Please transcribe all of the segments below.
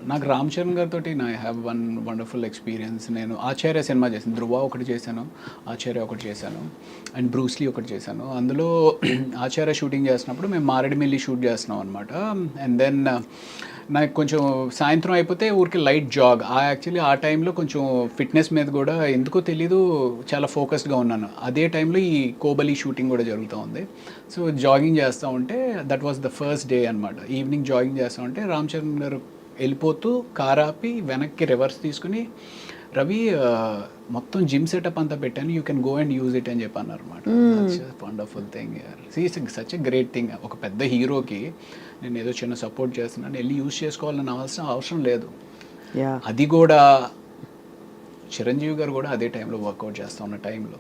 నాకు రామ్ చరణ్ గారితో I have one wonderful experience. నేను ఆచార్య సినిమా చేశాను, ధృవ ఒకటి చేశాను, ఆచార్య ఒకటి చేశాను, అండ్ బ్రూస్లీ ఒకటి చేశాను. అందులో ఆచార్య షూటింగ్ చేస్తున్నప్పుడు మేము మారేడుమిల్లి షూట్ చేస్తున్నాం అనమాట. అండ్ దెన్ నాకు కొంచెం సాయంత్రం అయిపోతే ఊరికి లైట్ జాగ్. యాక్చువల్లీ ఆ టైంలో కొంచెం ఫిట్నెస్ మీద కూడా ఎందుకో తెలీదు చాలా ఫోకస్డ్గా ఉన్నాను. అదే టైంలో ఈ కోబలి షూటింగ్ కూడా జరుగుతూ ఉంది. సో జాగింగ్ చేస్తూ ఉంటే that was the first day అనమాట. ఈవినింగ్ జాగింగ్ చేస్తూ ఉంటే రామ్ చరణ్ గారు వెళ్ళిపోతూ కార్ ఆపి వెనక్కి రివర్స్ తీసుకుని, రవి మొత్తం జిమ్ సెటప్ అంతా పెట్టాను, you can go and use it అని చెప్పి అన్నారు అనమాట. Wonderful thing, such a great thing. ఒక పెద్ద హీరోకి నేను ఏదో చిన్న సపోర్ట్ చేస్తున్నాను, వెళ్ళి యూజ్ చేసుకోవాలని అవసరం లేదు. అది కూడా చిరంజీవి గారు కూడా అదే టైంలో వర్కౌట్ చేస్తూ ఉన్న టైంలో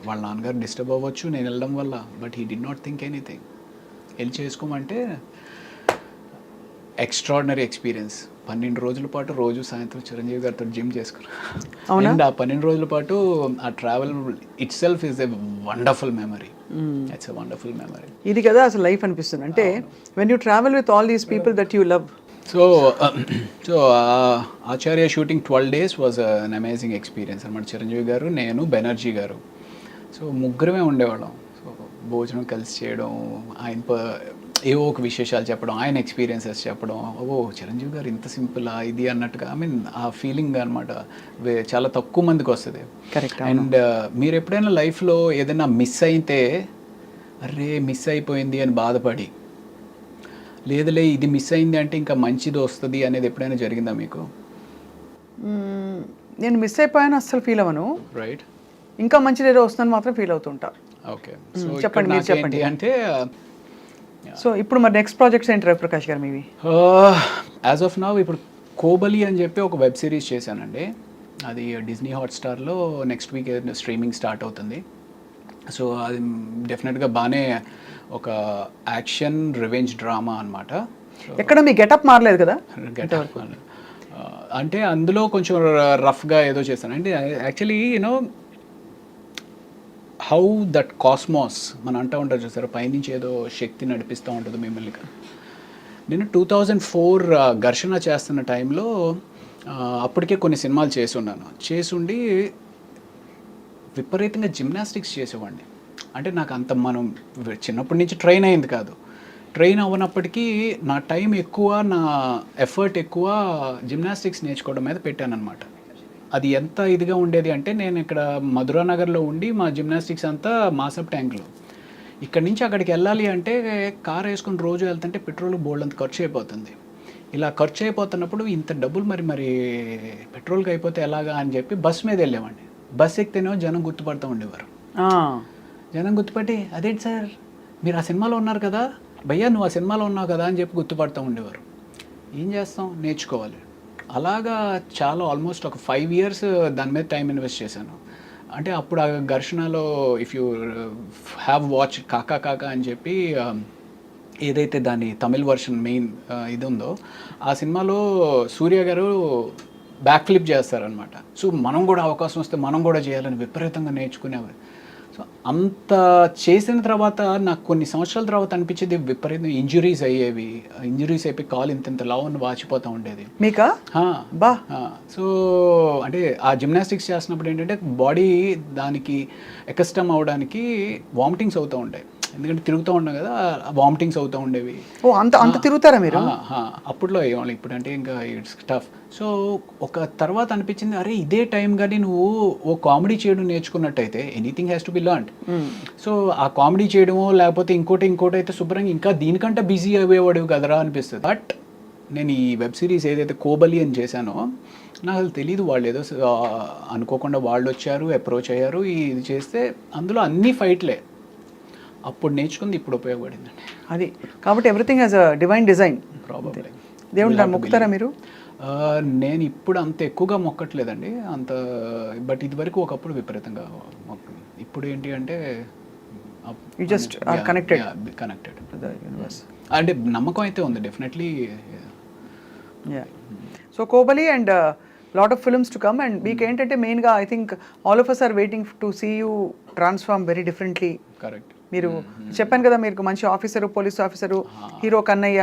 వాళ్ళ నాన్నగారు డిస్టర్బ్ అవ్వచ్చు నేను వెళ్ళడం వల్ల, but he did not think anything. వెళ్ళి చేసుకోమంటే ఎక్స్ట్రాడినరీ ఎక్స్పీరియన్స్. 12 రోజుల పాటు రోజు సాయంత్రం చిరంజీవి గారితో జిమ్ చేసుకున్నాను. అండ్ ఆ 12 రోజుల పాటు ఆ travel it self is a wonderful memory. It's a wonderful memory. ఇది కదా అసలు లైఫ్ అనిపిస్తుంది అంటే when you travel with all these people that you love. So Acharya shooting 12 days was an amazing experience అనమాట. చిరంజీవి గారు, నేను, బెనర్జీ గారు, సో ముగ్గురమే ఉండేవాళ్ళం. సో భోజనం కలిసి చేయడం, ఆయన ఏవో ఒక విశేషాలు చెప్పడం, ఆయన ఎక్స్పీరియన్సెస్ చెప్పడం, ఓ చిరంజీవి గారు ఇంత సింపులా ఇది అన్నట్టుగా. ఐ మీన్ ఆ ఫీలింగ్ అనమాట చాలా తక్కువ మందికి వస్తుంది. కరెక్ట్. అండ్ మీరు ఎప్పుడైనా లైఫ్లో ఏదైనా మిస్ అయితే అరే మిస్ అయిపోయింది అని బాధపడి, లేదులే ఇది మిస్ అయింది అంటే ఇంకా మంచిది వస్తుంది అనేది ఎప్పుడైనా జరిగిందా మీకు? నేను మిస్ అయిపోయాను అస్సలు ఫీల్ అవ్వను. రైట్. ఇంకా మంచిది ఏదో వస్తుందని మాత్రం ఫీల్ అవుతుంటా. ఓకే, చెప్పండి, మీరు చెప్పండి. అంటే సో ఇప్పుడు మరి నెక్స్ట్ ప్రాజెక్ట్స్ ఏంటి రవి ప్రకాష్ గారు మీవి? యాజ్ ఆఫ్ నౌ ఇప్పుడు కోబలి అని చెప్పి ఒక వెబ్ సిరీస్ చేశానండి. అది డిజ్నీ హాట్స్టార్లో నెక్స్ట్ వీక్ స్ట్రీమింగ్ స్టార్ట్ అవుతుంది. సో అది డెఫినెట్గా బాగానే ఒక యాక్షన్ రివెంజ్ డ్రామా అనమాట. ఎక్కడ మీ గెటప్ మారలేదు కదా? గెటప్ అంటే అందులో కొంచెం రఫ్గా ఏదో చేశాను. అంటే actually you know how that cosmos మనం అంటూ ఉంటారు చూసారు, పైనుంచి ఏదో శక్తి నడిపిస్తూ ఉంటుంది మిమ్మల్ని. నేను 2004 ఘర్షణ చేస్తున్న టైంలో అప్పటికే కొన్ని సినిమాలు చేసుండి విపరీతంగా జిమ్నాస్టిక్స్ చేసేవాడిని. అంటే నాకు అంత మనం చిన్నప్పటి నుంచి ట్రైన్ అయింది కాదు. ట్రైన్ అవ్వనప్పటికీ నా టైం ఎక్కువ, నా ఎఫర్ట్ ఎక్కువ జిమ్నాస్టిక్స్ నేర్చుకోవడం మీద పెట్టాను అనమాట. అది ఎంత ఇదిగా ఉండేది అంటే నేను ఇక్కడ మధురానగర్లో ఉండి మా జిమ్నాస్టిక్స్ అంతా మాసప్ ట్యాంక్లో. ఇక్కడి నుంచి అక్కడికి వెళ్ళాలి అంటే కార్ వేసుకుని రోజు వెళ్తుంటే పెట్రోల్ బోల్డ్ అంత ఖర్చు అయిపోతుంది. ఇలా ఖర్చు అయిపోతున్నప్పుడు ఇంత డబ్బులు మరి పెట్రోల్కి అయిపోతే ఎలాగా అని చెప్పి బస్ మీద వెళ్ళేవాడిని. బస్ ఎక్కితేనేమో జనం గుర్తుపడుతూ ఉండేవారు. జనం గుర్తుపట్టి అదేంటి సార్ మీరు ఆ సినిమాలో ఉన్నారు కదా, భయ్యా నువ్వు ఆ సినిమాలో ఉన్నావు కదా అని చెప్పి గుర్తుపడుతూ ఉండేవారు. ఏం చేస్తాం, నేర్చుకోవాలి. అలాగా చాలా ఆల్మోస్ట్ ఒక 5 years దాని మీద టైం ఇన్వెస్ట్ చేశాను. అంటే అప్పుడు ఆ ఘర్షణలో ఇఫ్ యూ హ్యావ్ వాచ్ కాకా కాకా అని చెప్పి ఏదైతే దాని తమిళ్ వర్షన్ మెయిన్ ఇది ఉందో ఆ సినిమాలో సూర్య గారు బ్యాక్ ఫ్లిప్ చేస్తారనమాట. సో మనం కూడా అవకాశం వస్తే మనం కూడా చేయాలని విపరీతంగా నేర్చుకునేవారు. సో అంత చేసిన తర్వాత నాకు కొన్ని సంవత్సరాల తర్వాత అనిపించేది విపరీతం ఇంజురీస్ అయ్యేవి. ఇంజురీస్ అయిపోయి కాలు ఇంత లావుని వాచిపోతూ ఉండేది. మీకా? బా. సో అంటే ఆ జిమ్నాస్టిక్స్ చేస్తున్నప్పుడు ఏంటంటే బాడీ దానికి ఎకస్టమ్ అవడానికి వామిటింగ్స్ అవుతూ ఉంటాయి. ఎందుకంటే తిరుగుతూ ఉన్నాం కదా, వామిటింగ్స్ అవుతూ ఉండేవి. ఓ అంత తిరుగుతారా మీరు? అప్పట్లో అయ్యేవాళ్ళు, ఇప్పుడంటే ఇంకా ఇట్స్ టఫ్. సో ఒక తర్వాత అనిపించింది అరే ఇదే టైం కానీ నువ్వు ఓ కామెడీ చేయడం నేర్చుకున్నట్టయితే anything has to be learned. సో ఆ కామెడీ చేయడమో లేకపోతే ఇంకోటి అయితే శుభ్రంగా ఇంకా దీనికంటే బిజీ అయ్యేవాడు కదరా అనిపిస్తుంది. బట్ నేను ఈ వెబ్ సిరీస్ ఏదైతే కోబలి అని చేశానో నాకు అసలు తెలీదు. వాళ్ళు ఏదో అనుకోకుండా వాళ్ళు వచ్చారు, అప్రోచ్ అయ్యారు, ఇది చేస్తే అందులో అన్ని ఫైట్లే. అప్పుడు నేర్చుకుంది ఇప్పుడు ఉపయోగపడిందండి. అది కాబట్టి everything has a divine design. Probably. దేవుడు మొక్కుతారా మీరు? నేను ఇప్పుడు అంత ఎక్కువగా మొక్కట్లేదండి అంత, బట్ ఇదివరకు ఒకప్పుడు విపరీతంగా ఇప్పుడు ఏంటి అంటే you just are connected to the universe. అంటే నమ్మకం అయితే ఉంది definitely. So Kobali and lot of films to come. And మీకు ఏంటంటే మెయిన్గా I think all of us are waiting to see you transform very differently. Correct. మీరు చెప్పాను కదా మీరు మంచి officer, police officer, hero Kannayya,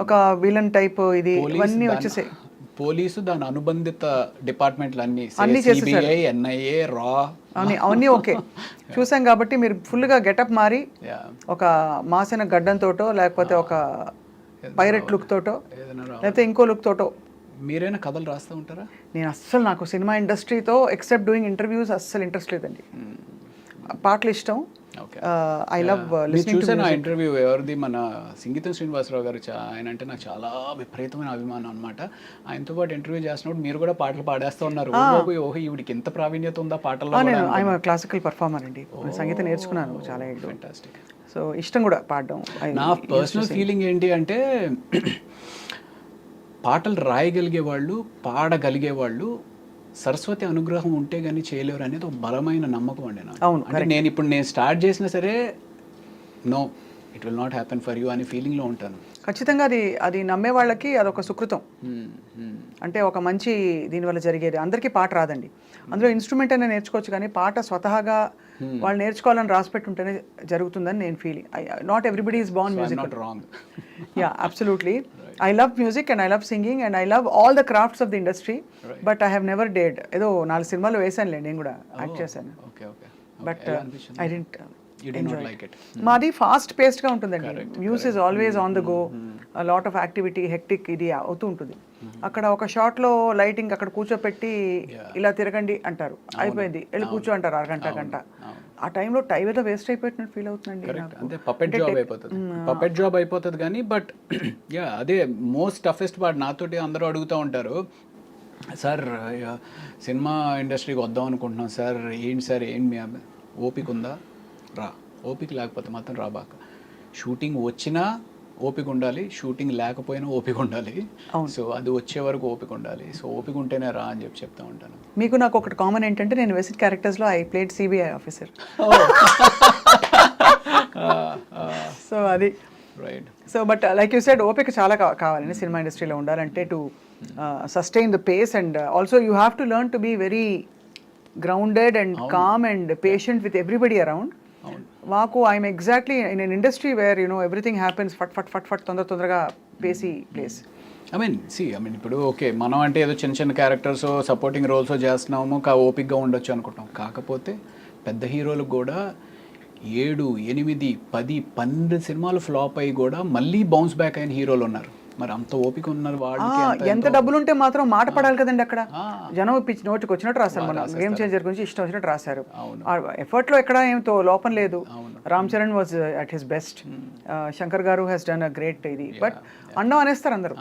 ఒక విలన్ టైప్, ఇది ఇవన్నీ వచ్చేసాయి. పోలీసు దాని అనుబంధిత డిపార్ట్మెంట్లు అన్ని అన్నీ చేసేసారు. సిబిఐ, ఎన్ఐఏ, రా, అవన్నీ ఓకే చూసాం కాబట్టి మీరు ఫుల్గా గెటప్ మారి యా, ఒక మాసిన గడ్డంతోటో లేకపోతే ఒక పైరెట్ లుక్ తోటో ఏదైనా లేకపోతే ఇంకో లుక్ తోటో. మీరైనా కథలు రాస్తూ ఉంటారా? నేను అస్సలు నాకు సినిమా ఇండస్ట్రీతో ఎక్సెప్ట్ డూయింగ్ ఇంటర్వ్యూస్ అస్సలు ఇంట్రెస్ట్ లేదండి. పాటలు ఇష్టం. Okay. I love listening to చూసాను ఆ ఇంటర్వ్యూ ఎవరిది, మన సింగీతం శ్రీనివాసరావు గారు. ఆయన అంటే నాకు చాలా విపరీతమైన అభిమానం అనమాట. ఆయనతో పాటు ఇంటర్వ్యూ చేసినప్పుడు మీరు కూడా పాటలు పాడేస్తూ ఉన్నారు. ఓహో ఈవిడికి ఎంత ప్రావీణ్యత ఉందా పాటల్లో. నేను ఐఎమ్ క్లాసికల్ పర్ఫార్మర్ అండి. నేను సంగీతం నేర్చుకున్నాను చాలా ఏళ్ళు. ఫెంటాస్టిక్. సో ఇష్టం కూడా పాడడం. నా పర్సనల్ ఫీలింగ్ ఏంటి అంటే పాటలు రాయగలిగే వాళ్ళు, పాడగలిగే వాళ్ళు సరస్వతి అనుగ్రహం ఉంటే కానీ చేయలేరు అనేది ఒక బలమైన నమ్మకం అండి నాకు. అవును, అంటే నేను స్టార్ట్ చేసినా సరే no it will not happen for you అనే ఫీలింగ్లో ఉంటాను. ఖచ్చితంగా అది నమ్మే వాళ్ళకి అదొక సుకృతం. అంటే ఒక మంచి దీనివల్ల జరిగేది. అందరికీ పాట రాదండి. అందులో ఇన్స్ట్రుమెంట్ అయినా నేర్చుకోవచ్చు, కానీ పాట స్వతహాగా వాళ్ళు నేర్చుకోవాలని రాసిపెట్టి ఉంటేనే జరుగుతుందని నేను feeling. Not everybody is born music. Not wrong. Yeah, absolutely. I love music and I love singing and I love all the crafts of the industry, but I have never dared. ఏదో 4 సినిమాలు వేసానులే, నేను కూడా act చేశాను. Okay okay. But I didn't You did not like it. మాది fast పేస్డ్గా ఉంటుందండి. News is always on the go, lot of activity, hectic ఇది అవుతూ ఉంటుంది. అక్కడ ఒక షాట్లో లైటింగ్ అక్కడ కూర్చోపెట్టి ఇలా తిరగండి అంటారు, అయిపోయింది, వెళ్ళి కూర్చో అంటారు గంట. ఆ టైంలో టైం ఏదో వేస్ట్ అయిపోయినట్టు ఫీల్ అవుతుందండి. అంటే పపెట్ జాబ్ అయిపోతుంది కానీ బట్ యా అదే మోస్ట్ టఫెస్ట్ పార్ట్. నాతోటి అందరూ అడుగుతూ ఉంటారు, సార్ సినిమా ఇండస్ట్రీకి వద్దాం అనుకుంటున్నాం సార్, ఏంటి సార్ మీ ఓపిక ఉందా? రా. ఓపిక లేకపోతే మాత్రం రాబాక. షూటింగ్ వచ్చినా ఓపిక ఉండాలి, షూటింగ్ లేకపోయినా ఓపిక ఉండాలి. సో అది వచ్చే వరకు ఓపిక ఉండాలి. సో ఓపిక ఉంటేనే రా అని చెప్తా ఉంటాను. మీకు నాకు ఒకటి కామన్ ఏంటంటే నేను వేసిన క్యారెక్టర్స్లో I played CBI officer. So అది right. So but like you said ఓపిక చాలా కావాలండి సినిమా ఇండస్ట్రీలో ఉండాలంటే, to sustain the pace and also you have to learn to be very grounded and calm and patient with everybody around. మాకు I'm exactly in an industry where everything happens fat తొందరగా pacey place. I mean ఇప్పుడు okay మనం అంటే ఏదో చిన్న చిన్న characters supporting roles చేస్తున్నాము, ఓపిక్గా ఉండొచ్చు అనుకుంటాం. కాకపోతే పెద్ద హీరోలకు కూడా 7, 8, 10, 12 సినిమాలు ఫ్లాప్ అయ్యి కూడా మళ్ళీ బౌన్స్ బ్యాక్ అయిన హీరోలు ఉన్నారు. మరి అంత ఓపిక ఉన్నారు వాళ్ళకి. ఎంత డబ్బులు ఉంటే మాత్రం మాట పడాలి కదండి. అక్కడ జనం పిచ్చి నోటికి వచ్చినట్టు రాశారు. మన గేమ్ చేంజర్ గురించి ఇష్టం వచ్చినట్టు రాశారు. ఎఫర్ట్ లో ఎక్కడ ఏమితో లోపం లేదు. Ram Charan was at his best. Shankar గారు హ్యాస్ డన్ అ గ్రేట్ ఇది. బట్ అండం అనేస్తారు అందరూ.